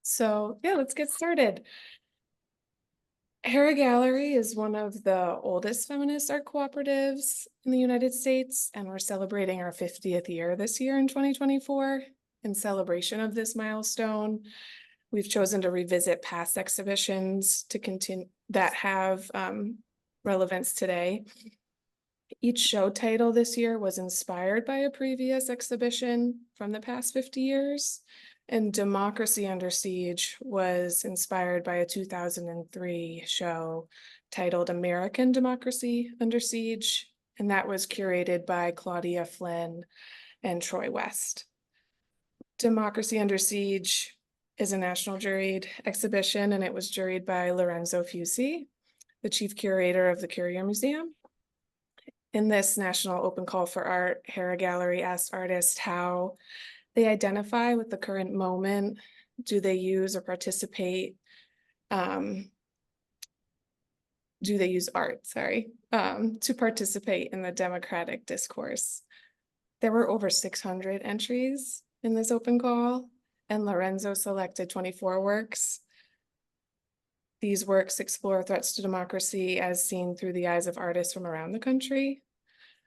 So yeah, let's get started. Hera Gallery is one of the oldest feminist art cooperatives in the United States, and we're celebrating our 50th year this year in 2024. In celebration of this milestone, we've chosen to revisit past exhibitions to continue that have relevance today. Each show title this year was inspired by a previous exhibition from the past 50 years. And Democracy Under Siege was inspired by a 2003 show titled American Democracy Under Siege. And that was curated by Claudia, Flynn, and Troy West. Democracy Under Siege is a national juried exhibition, and it was juried by Lorenzo Fusi, the chief curator of the Currier Museum. In this national open call for art, Hera Gallery asked artists how they identify with the current moment. Do they use or participate? Do they use art, to participate in the democratic discourse? There were over 600 entries in this open call, and Lorenzo selected 24 works. These works explore threats to democracy as seen through the eyes of artists from around the country.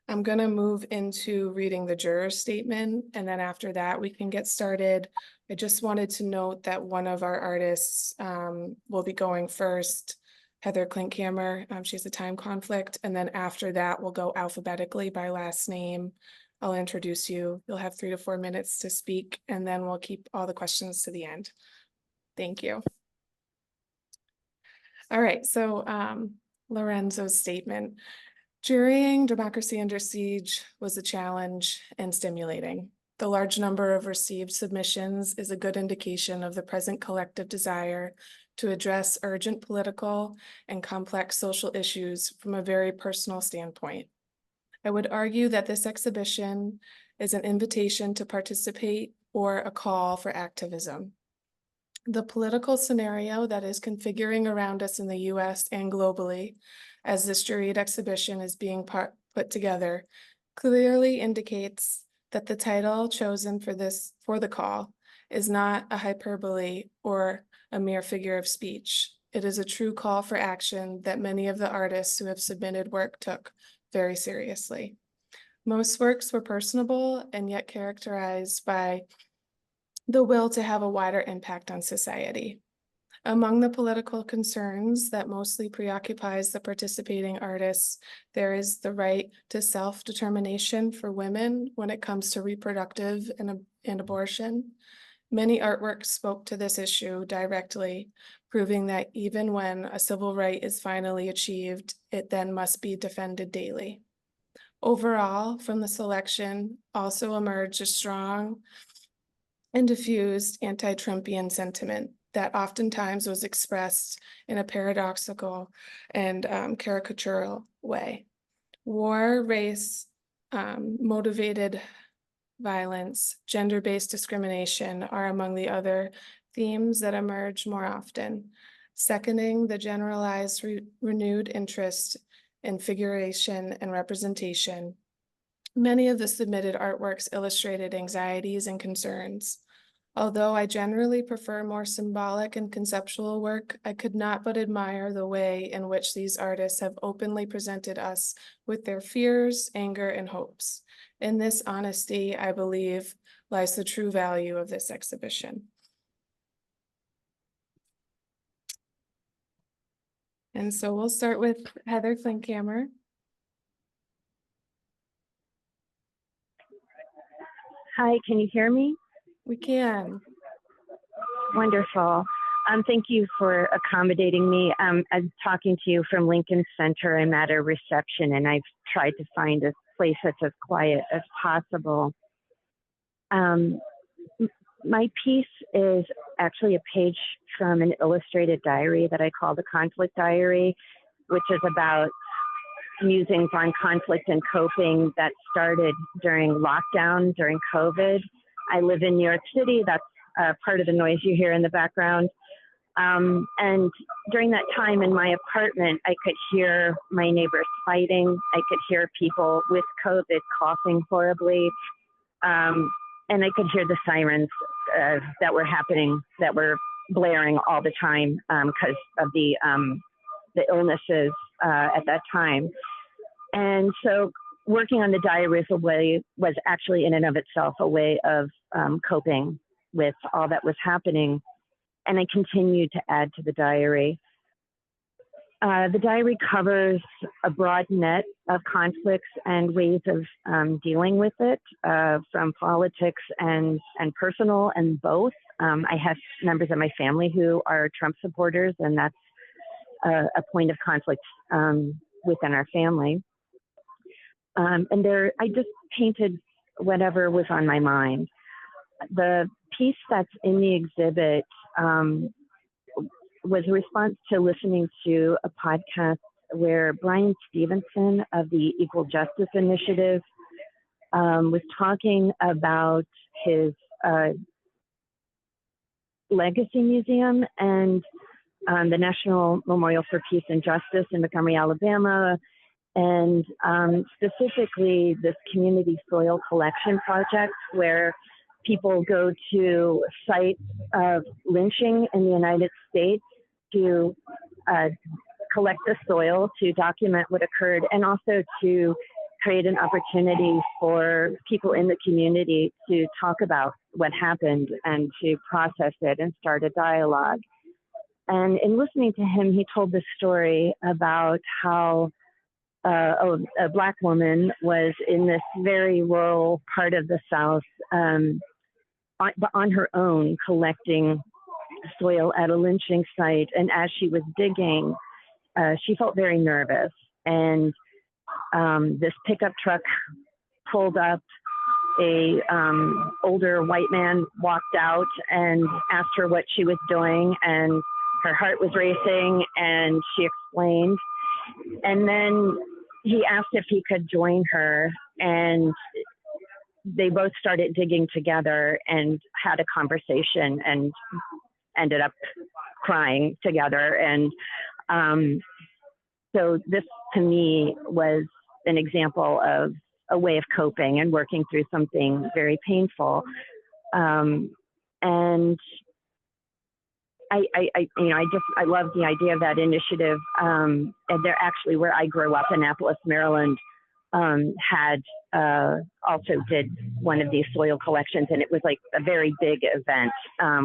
I'm going to move into reading the juror statement, and then after that we can get started. I just wanted to note that one of our artists will be going first, Heather Klinkhammer. She has a time conflict, and then after that we'll go alphabetically by last name. I'll introduce you. You'll have 3 to 4 minutes to speak, and then we'll keep all the questions to the end. Thank you. All right, so Lorenzo's statement. Jurying Democracy Under Siege was a challenge and stimulating. The large number of received submissions is a good indication of the present collective desire to address urgent political and complex social issues from a very personal standpoint. I would argue that this exhibition is an invitation to participate or a call for activism. The political scenario that is configuring around us in the US and globally as this juried exhibition is being put together clearly indicates that the title chosen for the call is not a hyperbole or a mere figure of speech. It is a true call for action that many of the artists who have submitted work took very seriously. Most works were personable and yet characterized by the will to have a wider impact on society. Among the political concerns that mostly preoccupies the participating artists, there is the right to self-determination for women when it comes to reproductive and abortion. Many artworks spoke to this issue directly, proving that even when a civil right is finally achieved, it then must be defended daily. Overall, from the selection also emerged a strong and diffused anti-Trumpian sentiment that oftentimes was expressed in a paradoxical and caricatural way. War, race, motivated violence, gender-based discrimination are among the other themes that emerge more often, seconding the generalized renewed interest in figuration and representation. Many of the submitted artworks illustrated anxieties and concerns. Although I generally prefer more symbolic and conceptual work, I could not but admire the way in which these artists have openly presented us with their fears, anger, and hopes. In this honesty, I believe, lies the true value of this exhibition. And so we'll start with Heather Klinkhammer. Hi, can you hear me? We can. Wonderful. Thank you for accommodating me. I'm talking to you from Lincoln Center. I'm at a reception and I've tried to find a place that's as quiet as possible. My piece is actually a page from an illustrated diary that I call the Conflict Diary, which is about musings on conflict and coping that started during lockdown, during COVID. I live in New York City. That's part of the noise you hear in the background. And during that time in my apartment, I could hear my neighbors fighting. I could hear people with COVID coughing horribly. And I could hear the sirens that were happening, that were blaring all the time because of the illnesses at that time. And so working on the diary was actually in and of itself a way of coping with all that was happening. And I continued to add to the diary. The diary covers a broad net of conflicts and ways of dealing with it, from politics and personal, and both. I have members of my family who are Trump supporters, and that's a point of conflict within our family. And I just painted whatever was on my mind. The piece that's in the exhibit was a response to listening to a podcast where Brian Stevenson of the Equal Justice Initiative was talking about his legacy museum and the National Memorial for Peace and Justice in Montgomery, Alabama, and specifically this community soil collection project where people go to sites of lynching in the United States to collect the soil, to document what occurred, and also to create an opportunity for people in the community to talk about what happened and to process it and start a dialogue. And in listening to him, he told this story about how a Black woman was in this very rural part of the South on her own collecting soil at a lynching site. And as she was digging, she felt very nervous. And this pickup truck pulled up. A older white man walked out and asked her what she was doing, and her heart was racing, and she explained. And then he asked if he could join her, and they both started digging together and had a conversation and ended up crying together. And so this to me was an example of a way of coping and working through something very painful. And I love the idea of that initiative. And they're actually, where I grew up, Annapolis, Maryland, had also did one of these soil collections, and it was like a very big event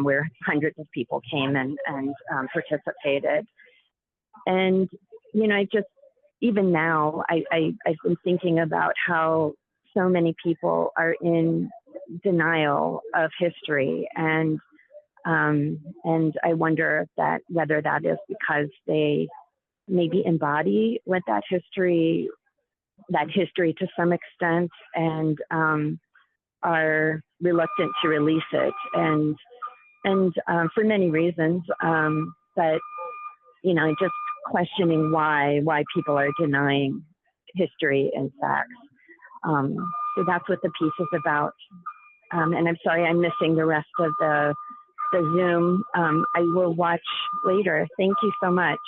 where hundreds of people came and participated. And I just, even now, I've been thinking about how so many people are in denial of history, and I wonder whether that is because they maybe embody what that history to some extent, and are reluctant to release it, and for many reasons, but just questioning why people are denying history and facts. So that's what the piece is about. And I'm sorry I'm missing the rest of the Zoom. I will watch later. Thank you so much.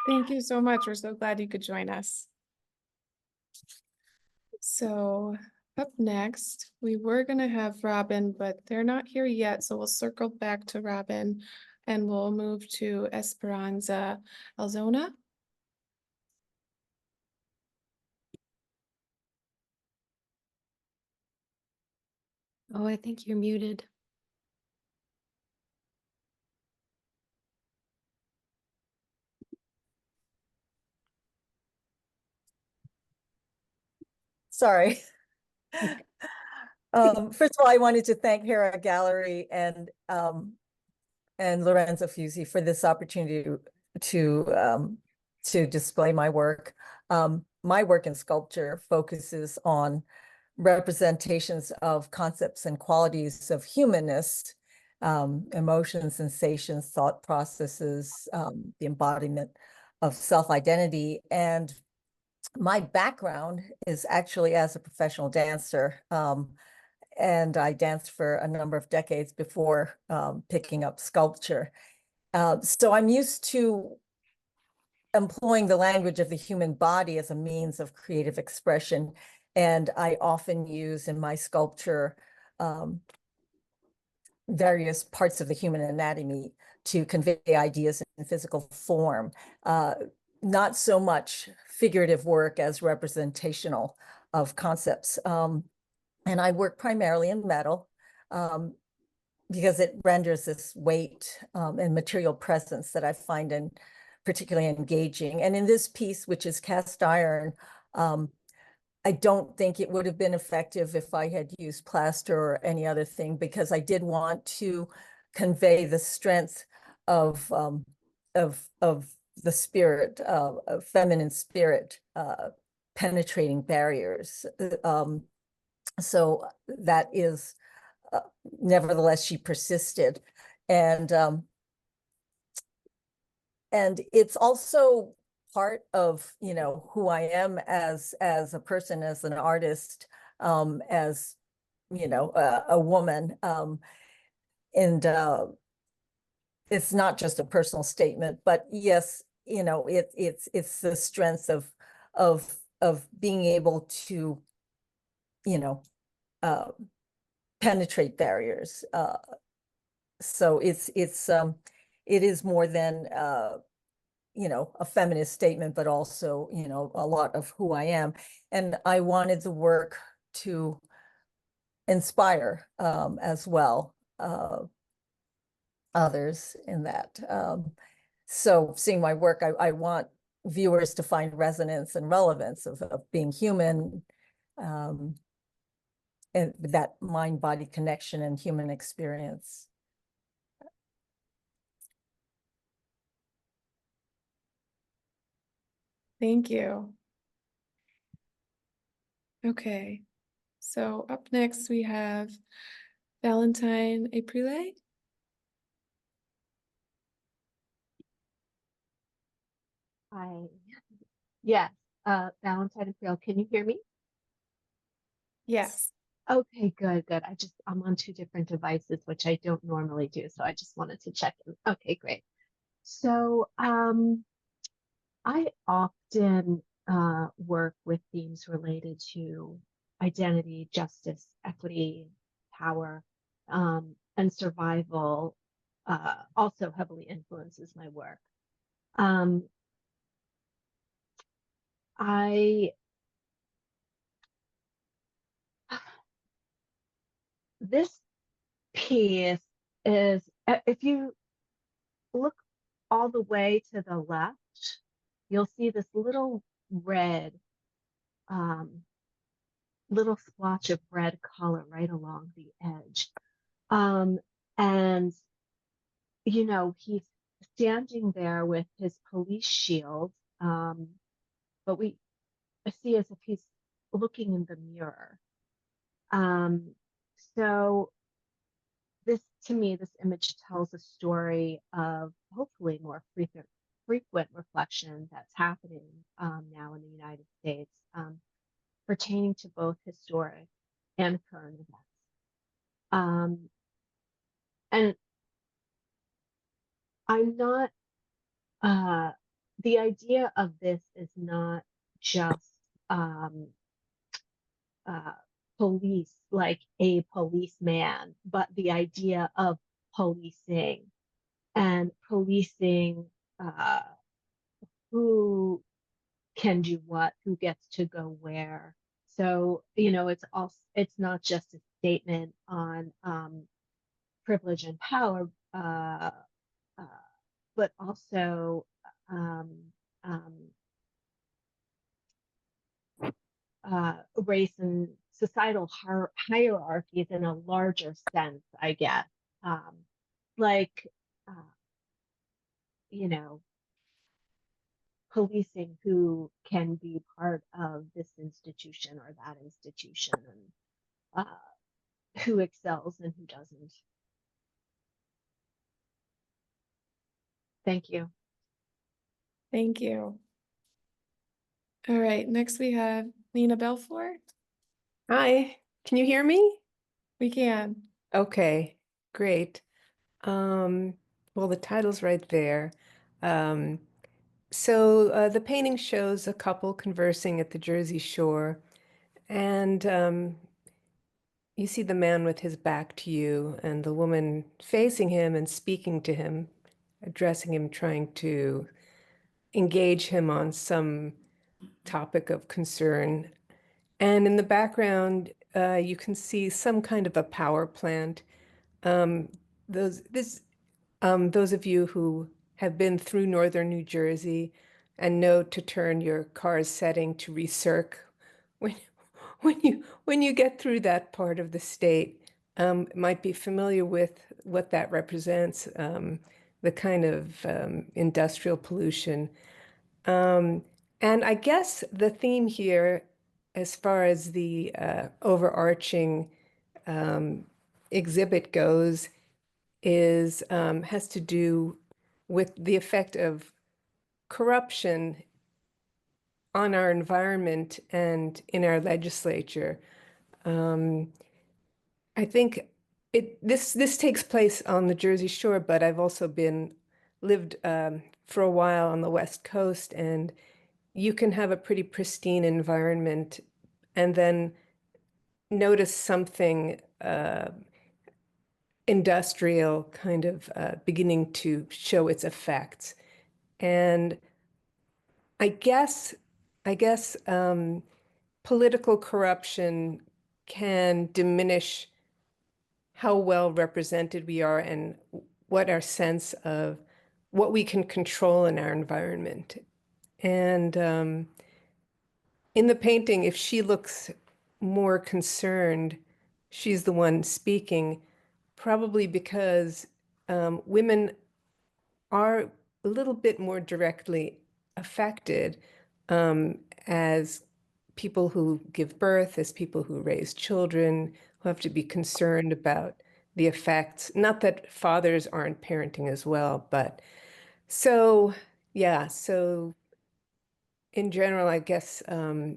Thank you so much. We're so glad you could join us. So up next, we were going to have Robin, but they're not here yet. So we'll circle back to Robin and we'll move to Esperanza Alzona. Oh, I think you're muted. Sorry. First of all, I wanted to thank Hera Gallery and Lorenzo Fusi for this opportunity to display my work. My work in sculpture focuses on representations of concepts and qualities of humanness, emotions, sensations, thought processes, the embodiment of self-identity. And my background is actually as a professional dancer, and I danced for a number of decades before picking up sculpture. So I'm used to employing the language of the human body as a means of creative expression. And I often use in my sculpture various parts of the human anatomy to convey ideas in physical form. Not so much figurative work as representational of concepts. And I work primarily in metal because it renders this weight and material presence that I find particularly engaging. And in this piece, which is cast iron, I don't think it would have been effective if I had used plaster or any other thing, because I did want to convey the strength of the spirit, of feminine spirit, penetrating barriers. So that is, nevertheless, she persisted, and it's also part of, you know, who I am as a person, as an artist, as, you know, a woman, and it's not just a personal statement, but yes, you know, it's the strength of being able to, you know, penetrate barriers. So it is more than you know, a feminist statement, but also, you know, a lot of who I am. And I wanted the work to inspire as well others in that. So seeing my work, I want viewers to find resonance and relevance of being human, and that mind-body connection and human experience. Thank you. Okay, so up next we have Valentine Aprile. Hi. Yes, Valentine April, can you hear me? Yes. Okay, good. I'm on two different devices, which I don't normally do, so I just wanted to check in. Okay, great. So, I often work with themes related to identity, justice, equity, power, and survival. Also heavily influences my work. I This piece is, if you look all the way to the left, you'll see this little red, um, little splotch of red color right along the edge. And, you know, he's standing there with his police shield, but we see as if he's looking in the mirror. So this, to me, this image tells a story of hopefully more frequent reflection that's happening now in the United States, pertaining to both historic and current events. And I'm not, the idea of this is not just police, like a policeman, but the idea of policing and policing who can do what, who gets to go where. So, you know, it's not just a statement on privilege and power, but also um, um, race and societal hierarchies in a larger sense, I guess. Like, uh, you know, policing who can be part of this institution or that institution, and who excels and who doesn't. Thank you. Thank you. All right, next we have Nina Belfort. Hi, can you hear me? We can. Okay, great. Well, the title's right there. So the painting shows a couple conversing at the Jersey Shore, and you see the man with his back to you and the woman facing him and speaking to him, addressing him, trying to engage him on some topic of concern. And in the background, you can see some kind of a power plant. Um, those of you who have been through northern New Jersey and know to turn your car's setting to recirc when when you get through that part of the state, might be familiar with what that represents, the kind of industrial pollution. Um, and I guess the theme here, as far as the overarching exhibit goes, is has to do with the effect of corruption on our environment and in our legislature. Um, I think this takes place on the Jersey Shore, but I've also lived for a while on the West Coast, and you can have a pretty pristine environment and then notice something industrial kind of beginning to show its effects. And I guess, I guess political corruption can diminish how well represented we are and what our sense of what we can control in our environment. And in the painting, if she looks more concerned, she's the one speaking, probably because women are a little bit more directly affected as people who give birth, as people who raise children, who have to be concerned about the effects. Not that fathers aren't parenting as well, but so, yeah, so in general, I guess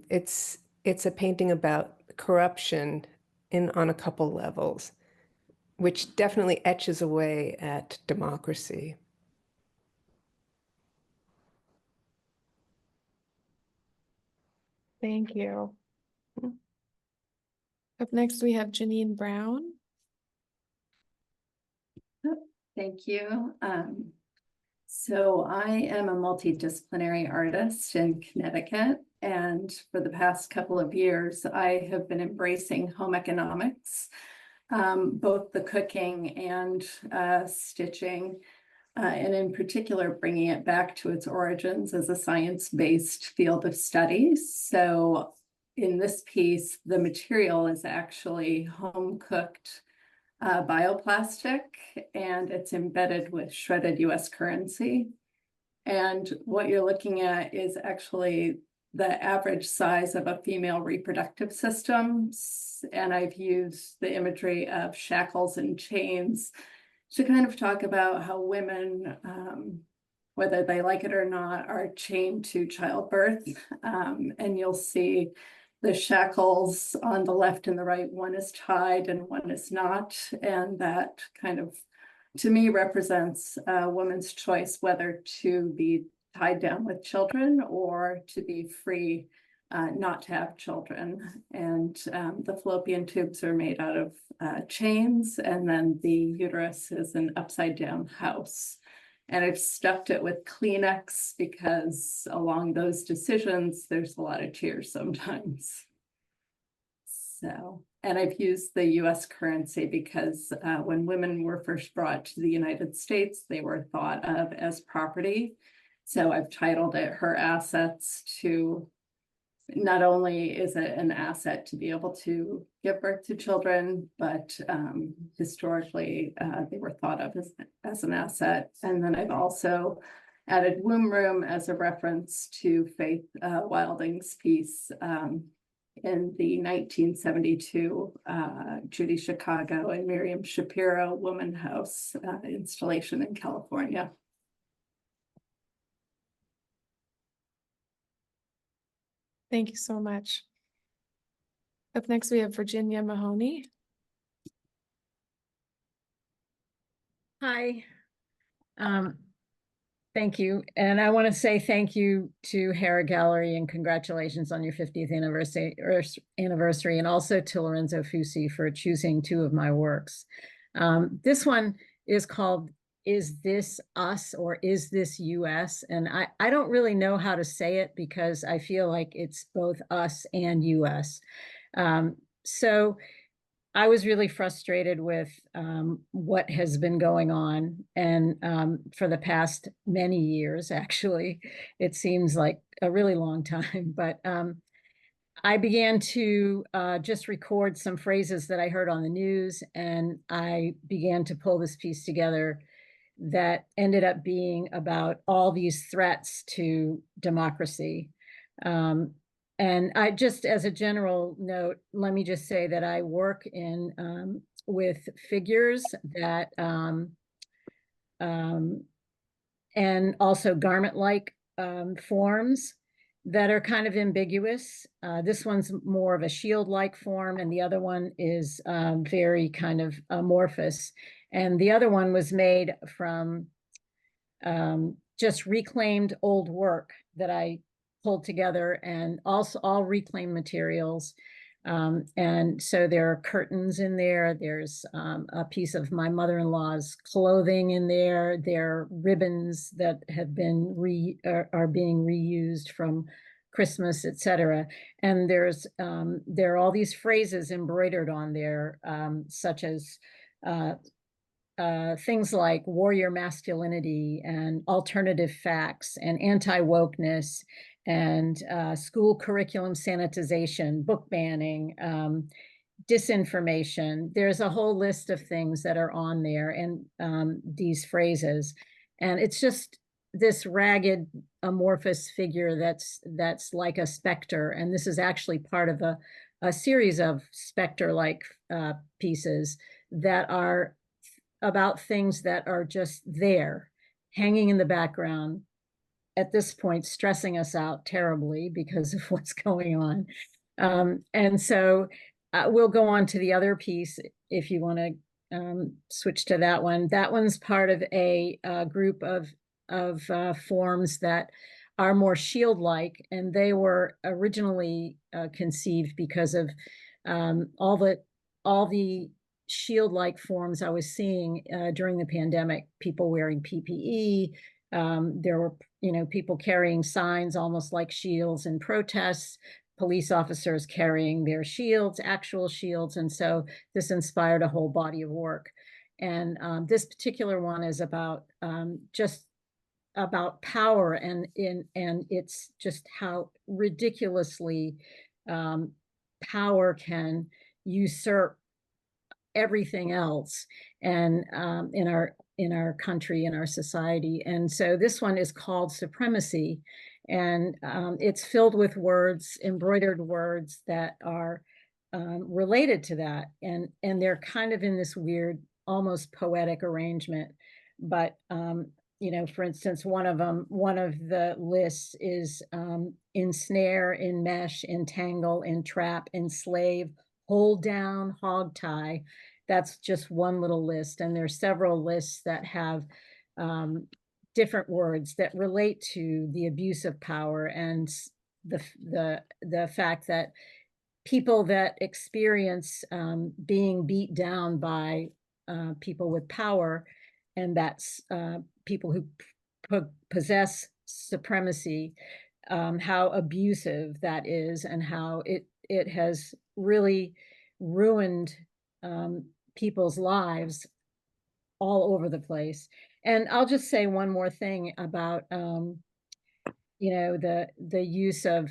it's a painting about corruption on a couple levels, which definitely etches away at democracy. Thank you. Up next, we have Janine Brown. Thank you. So I am a multidisciplinary artist in Connecticut, and for the past couple of years, I have been embracing home economics, both the cooking and stitching, and in particular, bringing it back to its origins as a science-based field of study. So in this piece, the material is actually home-cooked bioplastic, and it's embedded with shredded US currency. And what you're looking at is actually the average size of a female reproductive system. And I've used the imagery of shackles and chains to kind of talk about how women, whether they like it or not, are chained to childbirth. And you'll see the shackles on the left and the right, one is tied and one is not. And that kind of, to me, represents a woman's choice whether to be tied down with children or to be free not to have children. And the fallopian tubes are made out of chains, and then the uterus is an upside down house. And I've stuffed it with Kleenex because along those decisions, there's a lot of tears sometimes. So, and I've used the US currency because when women were first brought to the United States, they were thought of as property. So I've titled it Her Assets. To not only is it an asset to be able to give birth to children, but historically they were thought of as an asset. And then I've also added womb room as a reference to Faith Wilding's piece in the 1972 Judy Chicago and Miriam Shapiro Woman House installation in California. Thank you so much. Up next, we have Virginia Mahoney. Hi. Thank you. And I want to say thank you to Hera Gallery and congratulations on your 50th anniversary, and also to Lorenzo Fusi for choosing two of my works. This one is called Is This Us or Is This US? And I don't really know how to say it because I feel like it's both us and US. So I was really frustrated with what has been going on. And for the past many years, actually, it seems like a really long time. But I began to just record some phrases that I heard on the news. And I began to pull this piece together that ended up being about all these threats to democracy. And I just, as a general note, let me just say that I work in with figures that and also garment-like forms that are kind of ambiguous. This one's more of a shield-like form, and the other one is very kind of amorphous. And the other one was made from just reclaimed old work that I pulled together, and also all reclaimed materials. And so there are curtains in there. There's a piece of my mother-in-law's clothing in there. There are ribbons that have been are being reused from Christmas, etc. And there are all these phrases embroidered on there, such as things like warrior masculinity and alternative facts and anti-wokeness and school curriculum sanitization, book banning, disinformation. There's a whole list of things that are on there, and these phrases. And it's just this ragged, amorphous figure that's like a specter. And this is actually part of a series of specter-like pieces that are about things that are just there, hanging in the background, at this point, stressing us out terribly because of what's going on. And so we'll go on to the other piece if you want to switch to that one. That one's part of a group of forms that are more shield-like, and they were originally conceived because of all the shield-like forms I was seeing during the pandemic, people wearing PPE. There were, people carrying signs almost like shields in protests, police officers carrying their shields, actual shields. And so this inspired a whole body of work. And this particular one is about just about power, and it's just how ridiculously power can usurp everything else, and in our country, in our society. And so this one is called Supremacy, and it's filled with words, embroidered words that are related to that, and they're kind of in this weird, almost poetic arrangement. But for instance, one of the lists is ensnare, enmesh, entangle, entrap, enslave, hold down, hog tie. That's just one little list. And there's several lists that have different words that relate to the abuse of power and the fact that people that experience being beat down by people with power, and that's people who possess supremacy, how abusive that is, and how it has really ruined people's lives all over the place. And I'll just say one more thing about the use of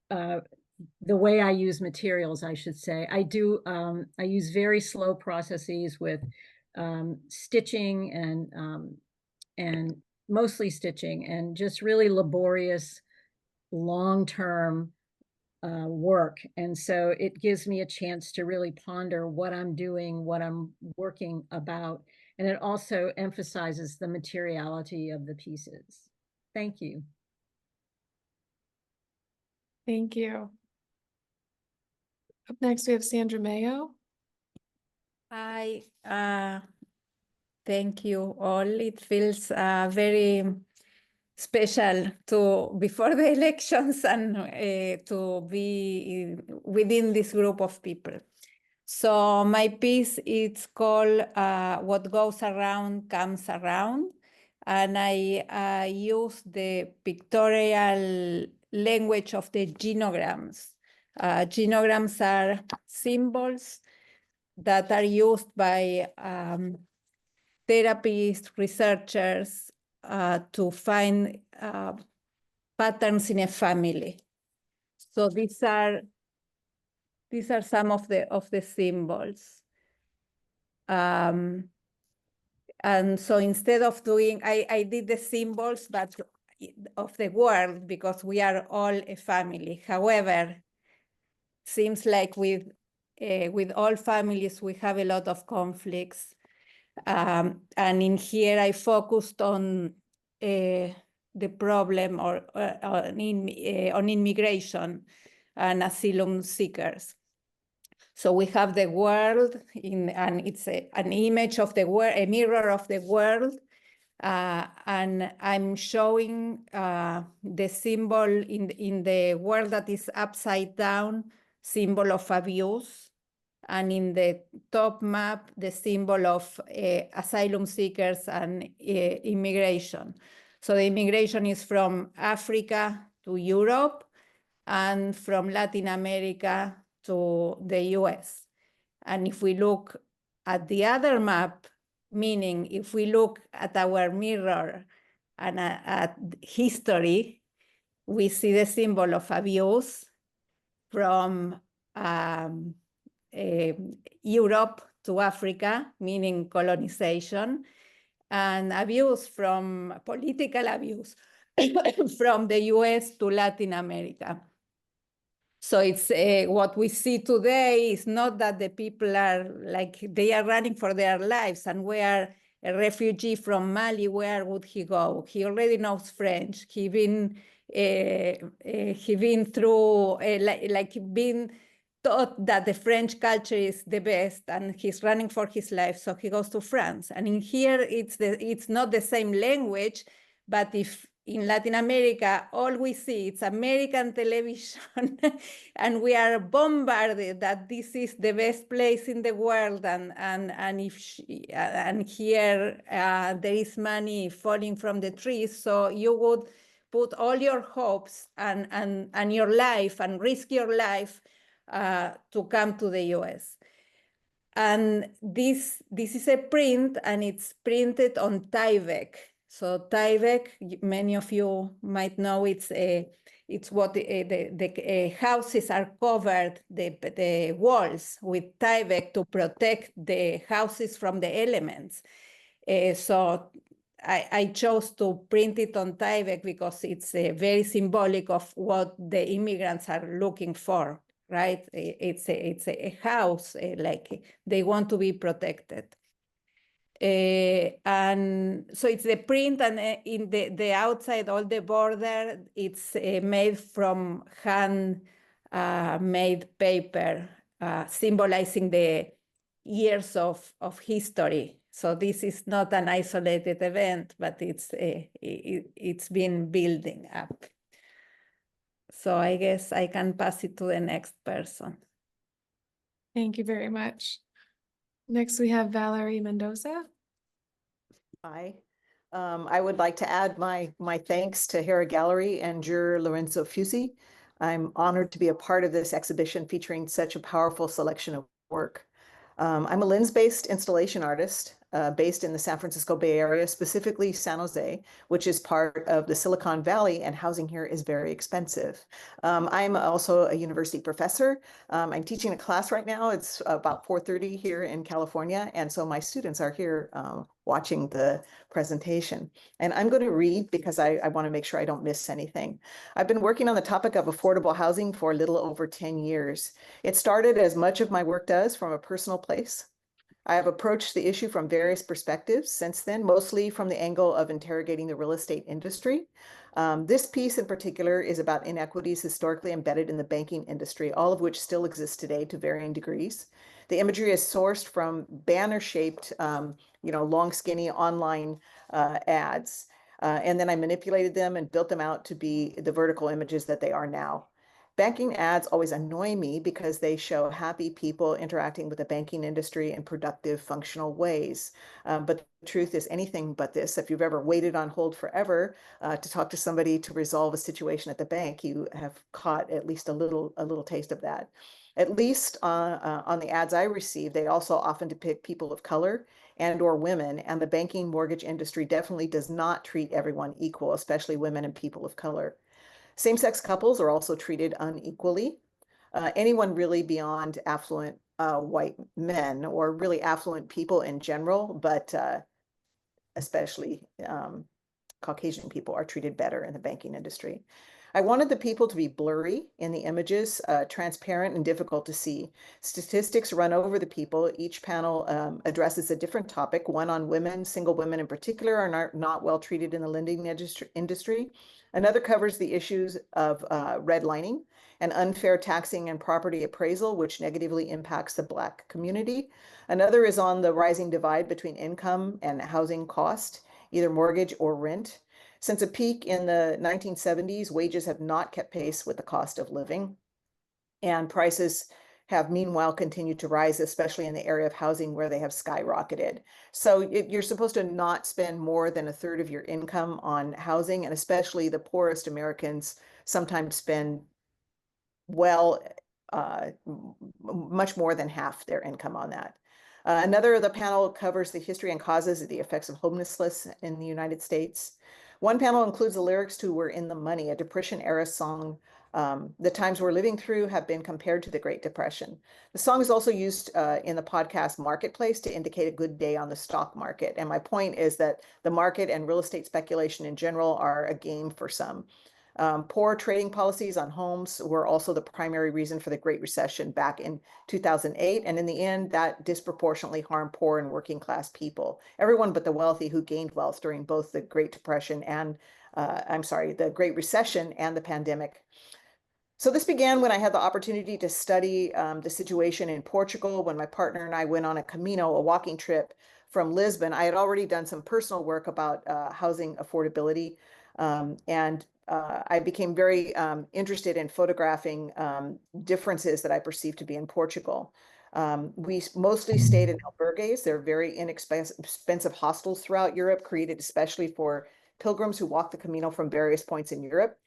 the way I use materials, I should say. I use very slow processes with stitching and mostly stitching, and just really laborious long-term work. And so it gives me a chance to really ponder what I'm doing, what I'm working about. And it also emphasizes the materiality of the pieces. Thank you. Thank you. Up next, we have Sandra Mayo. Hi, Thank you all. It feels very special to before the elections and to be within this group of people. So my piece is called What Goes Around Comes Around. And I use the pictorial language of the genograms. Genograms are symbols that are used by therapists, researchers to find patterns in a family. So these are some of the symbols. And so instead of doing, I did the symbols, but of the world, because we are all a family. However, seems like with all families, we have a lot of conflicts. And in here, I focused on the problem on immigration and asylum seekers. So we have the world, and it's an image of the world, a mirror of the world. And I'm showing the symbol in the world that is upside down, symbol of abuse. And in the top map, the symbol of asylum seekers and immigration. So the immigration is from Africa to Europe and from Latin America to the US. And if we look at the other map, meaning if we look at our mirror and at history, we see the symbol of abuse from Europe to Africa, meaning colonization, and abuse from political abuse from the US to Latin America. So it's what we see today is not that the people are like, they are running for their lives, and where a refugee from Mali, where would he go? He already knows French. He been through, been taught that the French culture is the best, and he's running for his life, so he goes to France. And in here, it's not the same language, but if in Latin America, all we see is American television, and we are bombarded that this is the best place in the world, and here there is money falling from the trees, so you would put all your hopes and your life and risk your life to come to the US. And this is a print, and it's printed on Tyvek. So Tyvek, many of you might know, it's what the houses are covered, the walls with Tyvek to protect the houses from the elements. So I chose to print it on Tyvek because it's very symbolic of what the immigrants are looking for, right? It's a house, like they want to be protected. And so it's the print, and in the outside, all the border, it's made from hand made paper, symbolizing the years of history. So this is not an isolated event, but it's been building up. So I guess I can pass it to the next person. Thank you very much. Next, we have Valerie Mendoza. Hi. I would like to add my thanks to Hera Gallery and juror Lorenzo Fusi. I'm honored to be a part of this exhibition featuring such a powerful selection of work. I'm a lens-based installation artist based in the San Francisco Bay Area, specifically San Jose, which is part of the Silicon Valley, and housing here is very expensive. I'm also a university professor. I'm teaching a class right now. It's about 4:30 here in California, and so my students are here watching the presentation. And I'm going to read because I want to make sure I don't miss anything. I've been working on the topic of affordable housing for a little over 10 years. It started, as much of my work does, from a personal place. I have approached the issue from various perspectives since then, mostly from the angle of interrogating the real estate industry. This piece in particular is about inequities historically embedded in the banking industry, all of which still exist today to varying degrees. The imagery is sourced from banner-shaped, long, skinny online ads. And then I manipulated them and built them out to be the vertical images that they are now. Banking ads always annoy me because they show happy people interacting with the banking industry in productive, functional ways. But the truth is anything but this. If you've ever waited on hold forever to talk to somebody to resolve a situation at the bank, you have caught at least a little taste of that. At least on the ads I receive, they also often depict people of color and or women, and the banking mortgage industry definitely does not treat everyone equal, especially women and people of color. Same-sex couples are also treated unequally. Anyone really beyond affluent white men, or really affluent people in general, but especially Caucasian people, are treated better in the banking industry. I wanted the people to be blurry in the images, transparent and difficult to see. Statistics run over the people. Each panel addresses a different topic. One on women, single women in particular, are not well treated in the lending industry. Another covers the issues of redlining and unfair taxing and property appraisal, which negatively impacts the Black community. Another is on the rising divide between income and housing cost, either mortgage or rent. Since a peak in the 1970s, wages have not kept pace with the cost of living, and prices have meanwhile continued to rise, especially in the area of housing where they have skyrocketed. So you're supposed to not spend more than a third of your income on housing, and especially the poorest Americans sometimes spend much more than half their income on that. Another of the panel covers the history and causes of the effects of homelessness in the United States. One panel includes the lyrics to We're in the Money, a Depression-era song. The times we're living through have been compared to the Great Depression. The song is also used in the podcast Marketplace to indicate a good day on the stock market. And my point is that the market and real estate speculation in general are a game for some. Poor trading policies on homes were also the primary reason for the Great Recession back in 2008. And in the end, that disproportionately harmed poor and working class people, everyone but the wealthy who gained wealth during both the Great Depression and, the Great Recession and the pandemic. So this began when I had the opportunity to study the situation in Portugal. When my partner and I went on a Camino, a walking trip from Lisbon. I had already done some personal work about housing affordability, and I became very interested in photographing differences that I perceived to be in Portugal. We mostly stayed in albergues. They're very inexpensive hostels throughout Europe, created especially for pilgrims who walk the Camino from various points in Europe.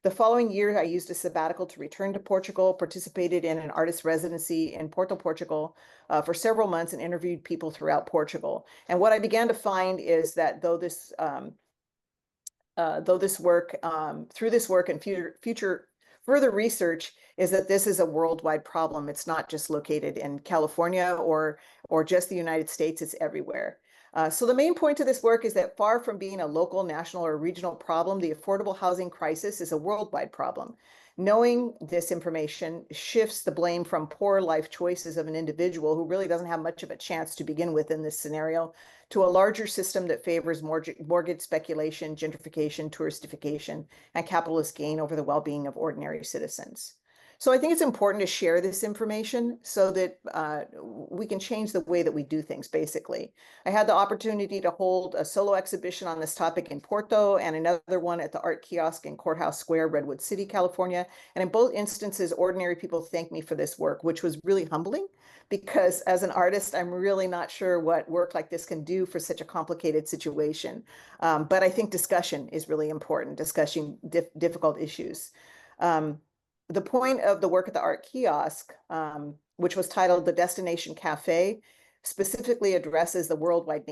The following year, I used a sabbatical to return to Portugal, participated in an artist residency in Porto, Portugal for several months, and interviewed people throughout Portugal. And what I began to find is that through this work and future further research, is that this is a worldwide problem. It's not just located in California or just the United States, it's everywhere. So the main point of this work is that far from being a local, national, or regional problem, the affordable housing crisis is a worldwide problem. Knowing this information shifts the blame from poor life choices of an individual who really doesn't have much of a chance to begin with in this scenario to a larger system that favors mortgage speculation, gentrification, touristification, and capitalist gain over the well-being of ordinary citizens. So I think it's important to share this information so that we can change the way that we do things, basically. I had the opportunity to hold a solo exhibition on this topic in Porto and another one at the art kiosk in Courthouse Square, Redwood City, California. And in both instances, ordinary people thanked me for this work, which was really humbling because as an artist, I'm really not sure what work like this can do for such a complicated situation. But I think discussion is really important, discussing difficult issues. The point of the work at the art kiosk, which was titled The Destination Cafe, specifically addresses the worldwide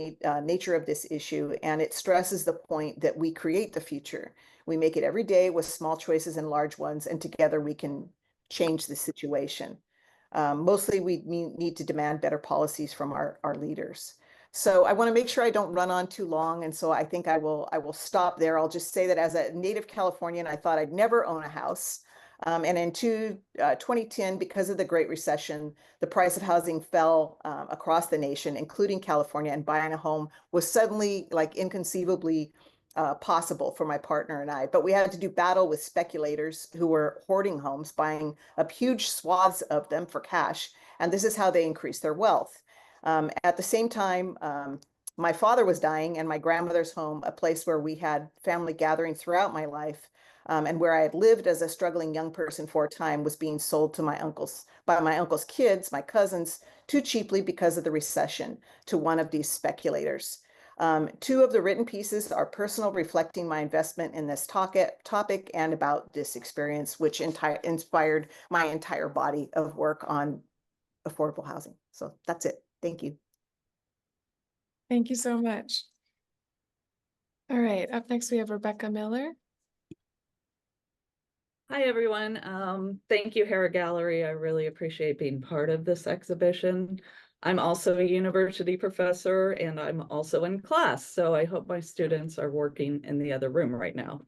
nature of this issue, and it stresses the point that we create the future. We make it every day with small choices and large ones, and together we can change the situation. Mostly we need to demand better policies from our leaders. So I want to make sure I don't run on too long, and so I think I will stop there. I'll just say that as a native Californian, I thought I'd never own a house. And in 2010, because of the Great Recession, the price of housing fell across the nation, including California, and buying a home was suddenly like inconceivably possible for my partner and I. But we had to do battle with speculators who were hoarding homes, buying up huge swaths of them for cash And this is how they increase their wealth. At the same time, my father was dying and my grandmother's home, a place where we had family gathering throughout my life, and where I had lived as a struggling young person for a time, was being sold to my uncles by my uncle's kids, my cousins, too cheaply because of the recession, to one of these speculators. Two of the written pieces are personal, reflecting my investment in this topic and about this experience, which inspired my entire body of work on affordable housing. So that's it. Thank you. Thank you so much. All right, up next we have Rebecca Miller. Hi, everyone. Thank you, Hera Gallery. I really appreciate being part of this exhibition. I'm also a university professor and I'm also in class, so I hope my students are working in the other room right now.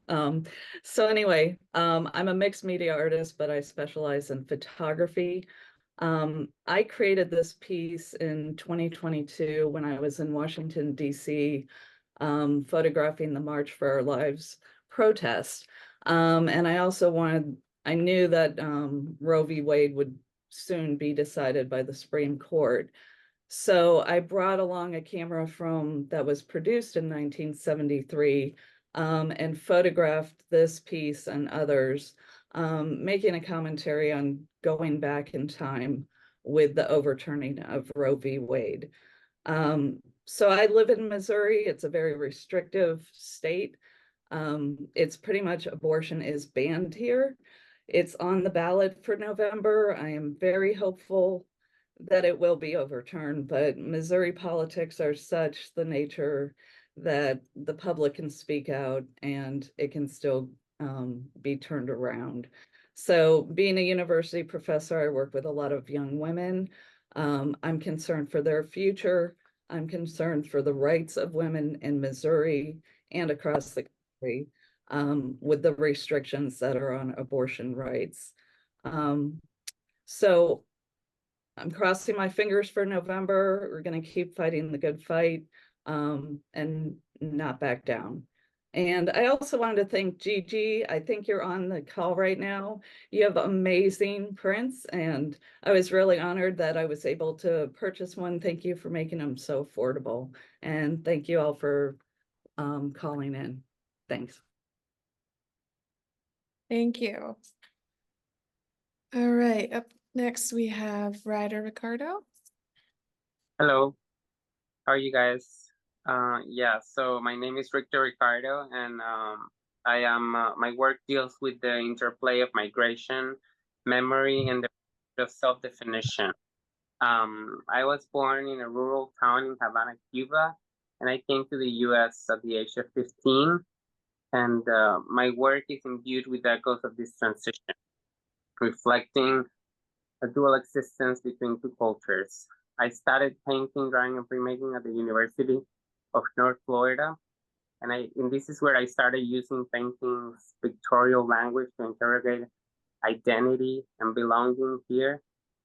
So anyway, I'm a mixed media artist, but I specialize in photography. I created this piece in 2022 when I was in Washington, D.C., photographing the March for Our Lives protest. And I knew that Roe v. Wade would soon be decided by the Supreme Court. So I brought along a camera that was produced in 1973 and photographed this piece and others, making a commentary on going back in time with the overturning of Roe v. Wade. So I live in Missouri. It's a very restrictive state. It's pretty much abortion is banned here. It's on the ballot for November. I am very hopeful that it will be overturned, but Missouri politics are such the nature that the public can speak out and it can still be turned around. So being a university professor, I work with a lot of young women. I'm concerned for their future. I'm concerned for the rights of women in Missouri and across the country with the restrictions that are on abortion rights. So I'm crossing my fingers for November. We're going to keep fighting the good fight and not back down. And I also wanted to thank Gigi. I think you're on the call right now. You have amazing prints, and I was really honored that I was able to purchase one. Thank you for making them so affordable. And thank you all for calling in. Thanks. Thank you. All right, up next we have Ryder Ricardo. Hello, how are you guys? Yeah, so my name is Victor Ricardo, and I am my work deals with the interplay of migration, memory, and the self-definition. I was born in a rural town in Havana, Cuba, and I came to the US at the age of 15. And my work is imbued with echoes of this transition, reflecting a dual existence between two cultures. I started painting, drawing, and printmaking at the University of North Florida. And this is where I started using painting's pictorial language to interrogate identity and belonging here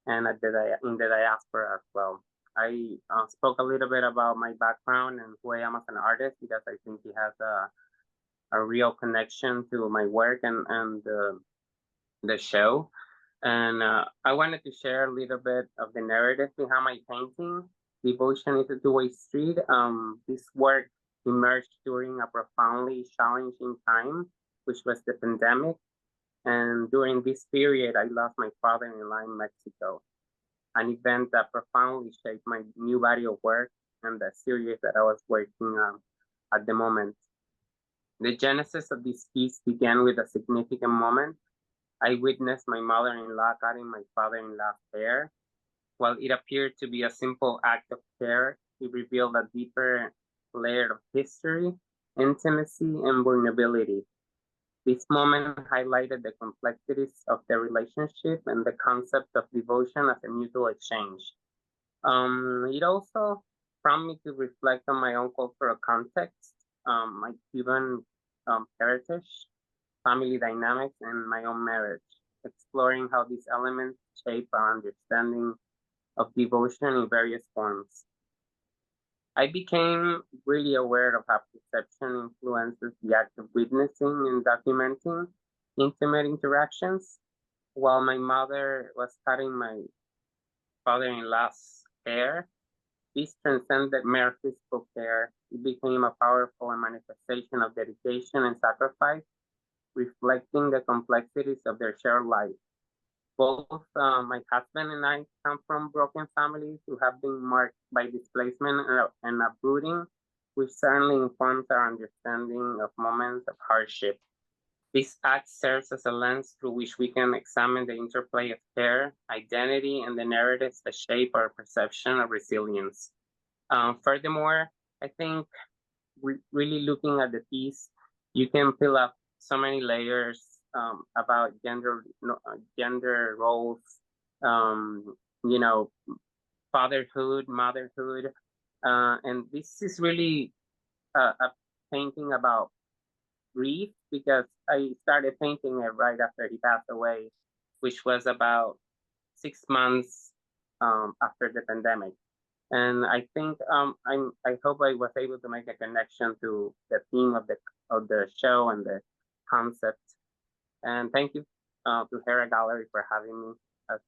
and in the diaspora as well. I spoke a little bit about my background and who I am as an artist because I think it has a real connection to my work and the show. And I wanted to share a little bit of the narrative behind my painting. Devotion is a two-way street. This work emerged during a profoundly challenging time, which was the pandemic. And during this period, I lost my father-in-law in Mexico, an event that profoundly shaped my new body of work and the series that I was working on at the moment. The genesis of this piece began with a significant moment. I witnessed my mother-in-law cutting my father-in-law's hair. While it appeared to be a simple act of care, it revealed a deeper layer of history, intimacy, and vulnerability. This moment highlighted the complexities of the relationship and the concept of devotion as a mutual exchange. It also prompted me to reflect on my own cultural context, my Cuban heritage, family dynamics, and my own marriage, exploring how these elements shape our understanding of devotion in various forms. I became really aware of how perception influences the act of witnessing and documenting intimate interactions. While my mother was cutting my father-in-law's care. This transcended mere physical care. It became a powerful manifestation of dedication and sacrifice, reflecting the complexities of their shared life. Both my husband and I come from broken families who have been marked by displacement and uprooting, which certainly informs our understanding of moments of hardship. This act serves as a lens through which we can examine the interplay of care, identity, and the narratives that shape our perception of resilience. Furthermore, I think really looking at the piece, you can peel up so many layers about gender roles, you know, fatherhood, motherhood, and this is really a painting about grief, because I started painting it right after he passed away, which was about 6 months after the pandemic. And I think I hope I was able to make a connection to the theme of the show and the concept. And thank you to Hera Gallery for having me as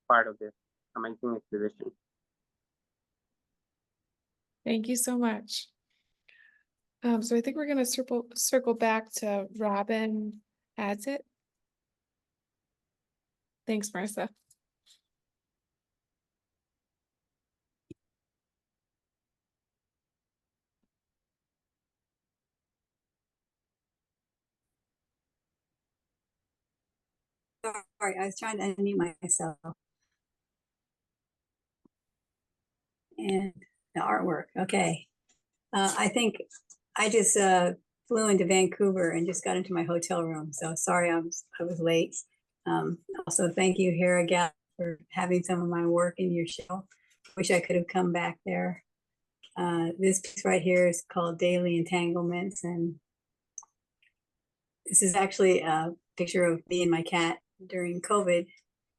part of this amazing exhibition. Thank you so much. So I think we're going to circle back to Robin Adsit. Thanks, Marissa. Sorry, I was trying to unmute myself. And the artwork, okay. I think I just flew into Vancouver and just got into my hotel room. So sorry I was late. Also, thank you, Hera Gallery, for having some of my work in your show. Wish I could have come back there. This piece right here is called Daily Entanglements. And this is actually a picture of me and my cat during COVID.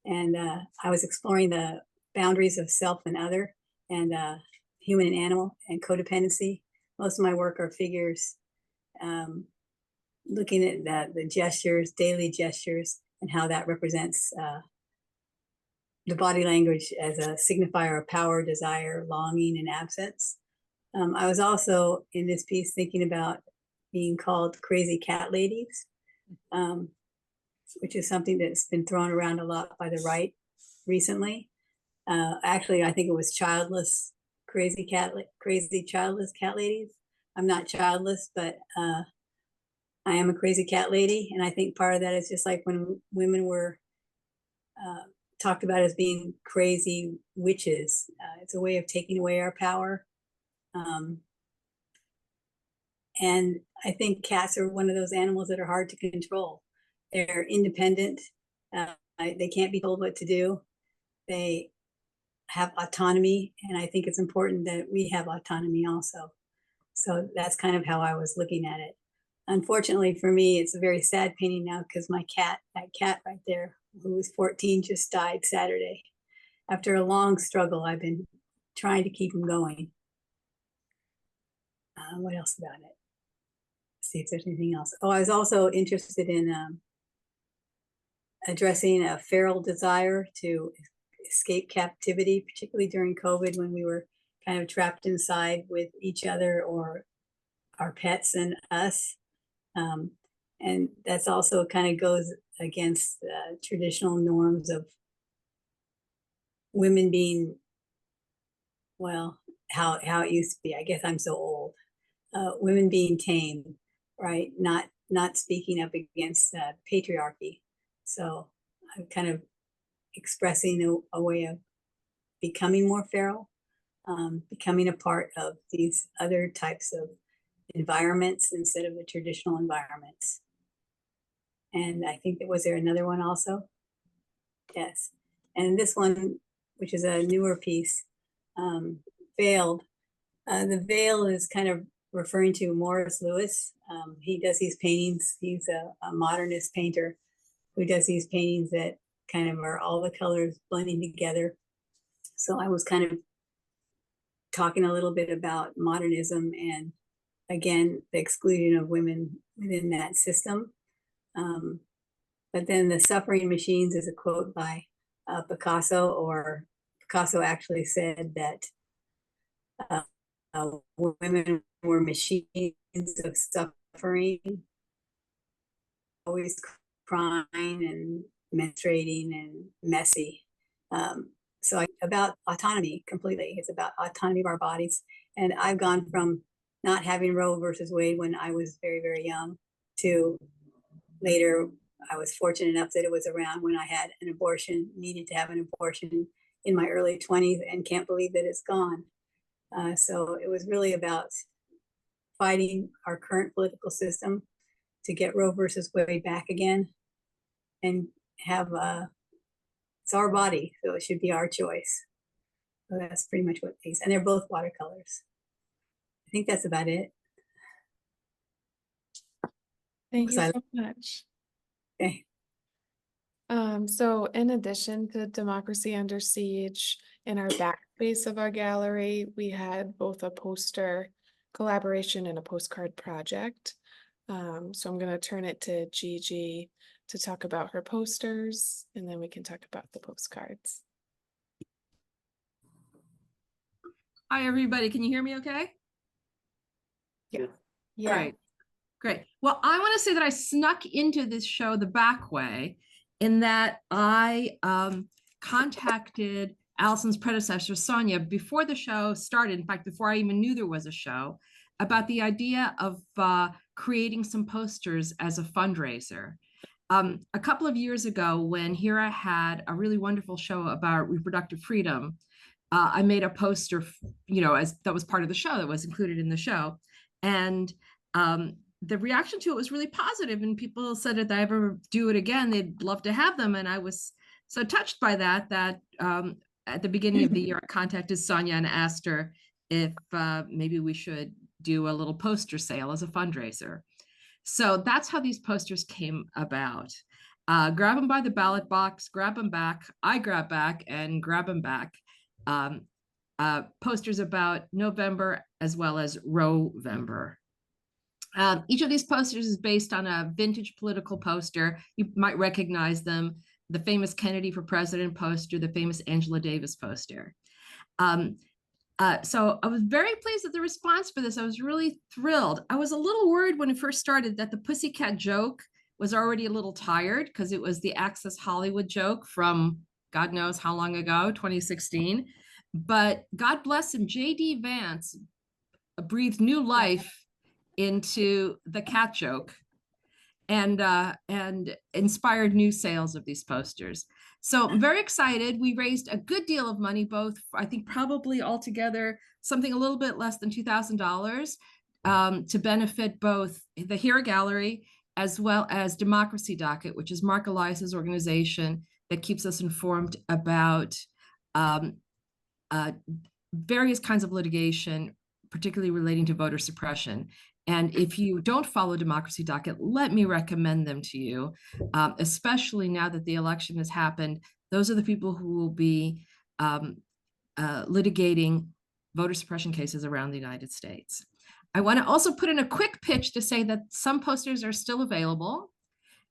And I was exploring the boundaries of self and other, and human and animal, and codependency. Most of my work are figures, looking at the gestures, daily gestures, and how that represents the body language as a signifier of power, desire, longing, and absence. I was also in this piece thinking about being called crazy cat ladies, which is something that's been thrown around a lot by the right recently. Actually, I think it was childless, crazy childless cat ladies. I'm not childless, but I am a crazy cat lady. And I think part of that is just like when women were talked about as being crazy witches. It's a way of taking away our power. And I think cats are one of those animals that are hard to control. They're independent. They can't be told what to do. They have autonomy, and I think it's important that we have autonomy also. So that's kind of how I was looking at it. Unfortunately for me, it's a very sad painting now because my cat, that cat right there, who was 14, just died Saturday. After a long struggle, I've been trying to keep him going. What else about it? Let's see if there's anything else. Oh, I was also interested in addressing a feral desire to escape captivity, particularly during COVID when we were kind of trapped inside with each other or our pets and us. And that's also kind of goes against traditional norms of women being, well, how it used to be. I guess I'm so old. Women being tame, right? Not speaking up against patriarchy. So I'm kind of expressing a way of becoming more feral, becoming a part of these other types of environments instead of the traditional environments. And I think was there another one also? Yes. And this one, which is a newer piece, Veiled. The veil is kind of referring to Morris Lewis. He does these paintings. He's a modernist painter who does these paintings that kind of are all the colors blending together. So I was kind of talking a little bit about modernism and, again, the exclusion of women within that system. But then The Suffering Machines is a quote by Picasso or Picasso actually said that women were machines of suffering, always crying and menstruating and messy. About autonomy completely. It's about autonomy of our bodies. And I've gone from not having Roe versus Wade when I was very, very young to later. I was fortunate enough that it was around when I had an abortion, needed to have an abortion in my early 20s, and can't believe that it's gone. So it was really about fighting our current political system to get Roe versus Wade back again and have it's our body, so it should be our choice. So that's pretty much what these, and they're both watercolors. I think that's about it. Thank you so much. Okay. So in addition to Democracy Under Siege, in our back space of our gallery, we had both a poster collaboration and a postcard project. So I'm going to turn it to Gigi to talk about her posters, and then we can talk about the postcards. Hi, everybody. Can you hear me okay? Yeah. Great. Great. Well, I want to say that I snuck into this show the back way in that I contacted Allison's predecessor, Sonia, before the show started. In fact, before I even knew there was a show, about the idea of creating some posters as a fundraiser. A couple of years ago, when Hera had a really wonderful show about reproductive freedom, I made a poster, as that was part of the show, that was included in the show. And the reaction to it was really positive, and people said if I ever do it again, they'd love to have them. And I was so touched by that at the beginning of the year, I contacted Sonia and asked her if maybe we should do a little poster sale as a fundraiser. So that's how these posters came about. Grab them by the ballot box, grab them back, I grab back and grab them back. Posters about November as well as Roe-vember. Each of these posters is based on a vintage political poster. You might recognize them: the famous Kennedy for President poster, the famous Angela Davis poster. So I was very pleased with the response for this. I was really thrilled. I was a little worried when it first started that the Pussycat joke was already a little tired, because it was the Access Hollywood joke from God knows how long ago, 2016. But God bless him, J.D. Vance breathed new life into the cat joke and inspired new sales of these posters. So I'm very excited. We raised a good deal of money, both, I think probably altogether something a little bit less than $2,000, to benefit both the Hera Gallery as well as Democracy Docket, which is Mark Elias's organization that keeps us informed about various kinds of litigation, particularly relating to voter suppression. And if you don't follow Democracy Docket, let me recommend them to you, especially now that the election has happened. Those are the people who will be litigating voter suppression cases around the United States. I want to also put in a quick pitch to say that some posters are still available.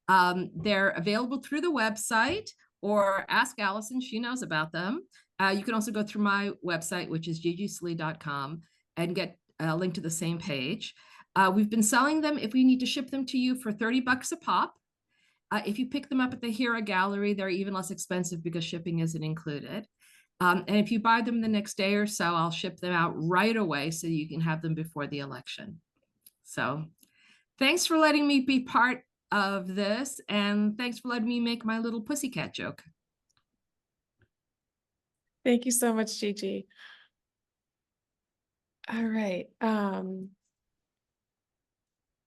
They're available through the website, or ask Allison, she knows about them. You can also go through my website, which is gigislee.com, and get a link to the same page. We've been selling them, if we need to ship them to you, for $30 a pop. If you pick them up at the Hera Gallery, they're even less expensive because shipping isn't included. And if you buy them the next day or so, I'll ship them out right away so you can have them before the election. So thanks for letting me be part of this, and thanks for letting me make my little pussycat joke. Thank you so much, Gigi. All right.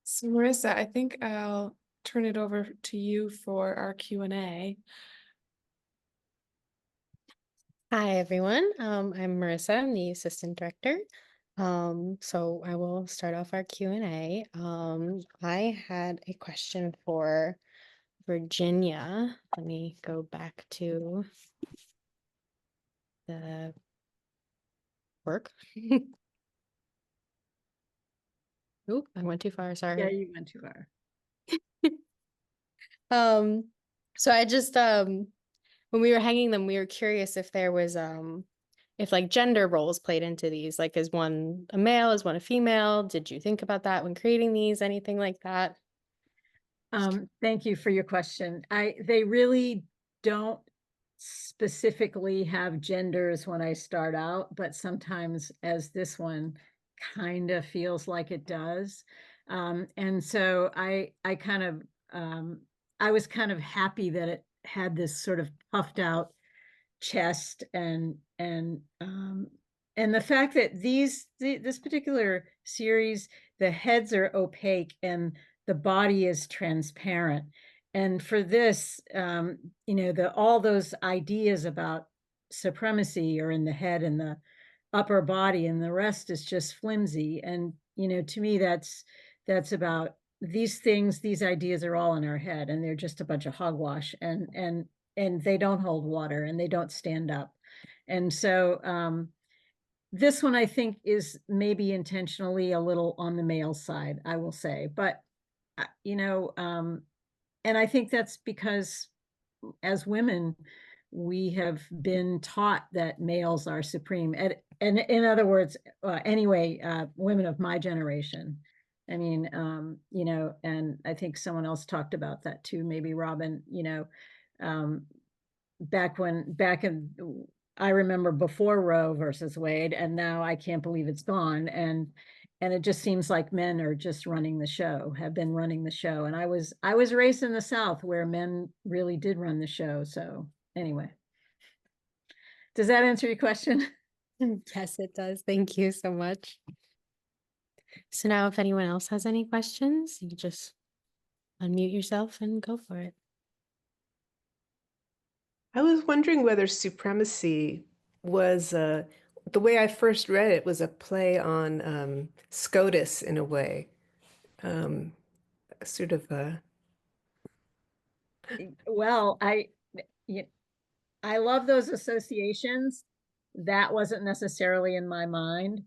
So Marissa, I think I'll turn it over to you for our Q&A. Hi, everyone. I'm Marissa. I'm the assistant director. So I will start off our Q&A. I had a question for Virginia. Let me go back to the work. Oh, I went too far, sorry. Yeah, you went too far. So I just when when we were hanging them, we were curious if there was if like gender roles played into these, like is one a male, is one a female? Did you think about that when creating these? Anything like that? Thank you for your question. They really don't specifically have genders when I start out, but sometimes, as this one kind of feels like it does. And so I kind of I was kind of happy that it had this sort of puffed out chest and the fact that this particular series, the heads are opaque and the body is transparent. And for this, you know, all those ideas about supremacy are in the head and the upper body, and the rest is just flimsy. And, you know, to me, that's about these things, these ideas are all in our head, and they're just a bunch of hogwash, and they don't hold water, and they don't stand up. And so this one, I think, is maybe intentionally a little on the male side, I will say. But, you know, and I think that's because as women, we have been taught that males are supreme. And in other words, anyway, women of my generation. I mean, you know, and I think someone else talked about that too, maybe Robin, you know, back in, I remember before Roe versus Wade, and now I can't believe it's gone. And it just seems like men are just running the show, have been running the show. And I was raised in the South where men really did run the show. So anyway, does that answer your question? Yes, it does. Thank you so much. So now if anyone else has any questions, you just unmute yourself and go for it. I was wondering whether supremacy was the way I first read it was a play on SCOTUS in a way, sort of a. Well, I love those associations. That wasn't necessarily in my mind,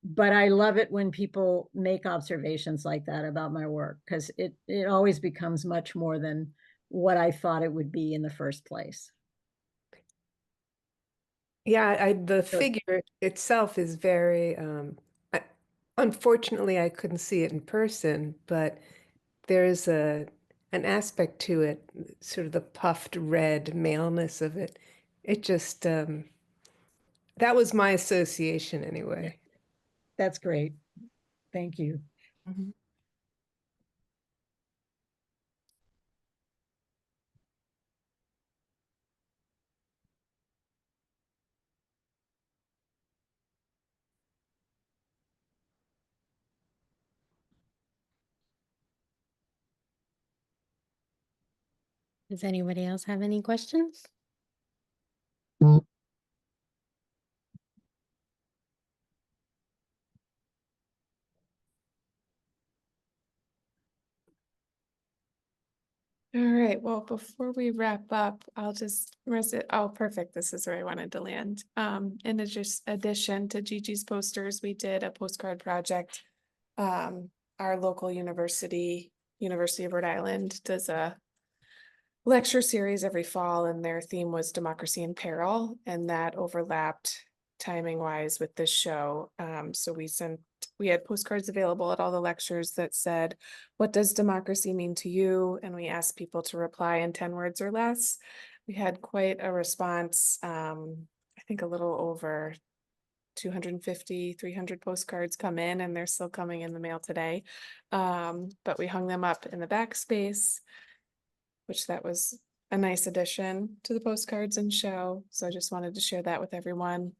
but I love it when people make observations like that about my work, because it always becomes much more than what I thought it would be in the first place. Yeah, the figure itself is very, unfortunately, I couldn't see it in person, but there's an aspect to it, sort of the puffed red maleness of it. It just, that was my association anyway. That's great. Thank you. Does anybody else have any questions? All right, well, before we wrap up, I'll just, oh, perfect, this is where I wanted to land. In addition to Gigi's posters, we did a postcard project. Our local university, University of Rhode Island, does a lecture series every fall, and their theme was democracy in peril, and that overlapped timing wise with this show. So we had postcards available at all the lectures that said, what does democracy mean to you? And we asked people to reply in 10 words or less. We had quite a response. I think a little over 250, 300 postcards come in, and they're still coming in the mail today. But we hung them up in the backspace, which that was a nice addition to the postcards and show. So I just wanted to share that with everyone.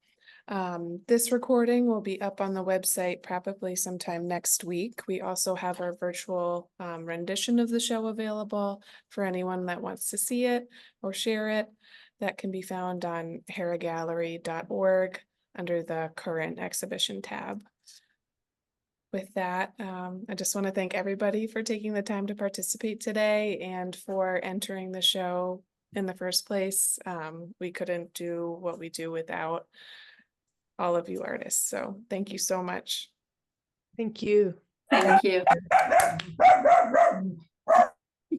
This recording will be up on the website probably sometime next week. We also have our virtual rendition of the show available for anyone that wants to see it or share it. That can be found on heragallery.org under the current exhibition tab. With that, I just want to thank everybody for taking the time to participate today and for entering the show in the first place. We couldn't do what we do without all of you artists. So thank you so much. Thank you. Thank you.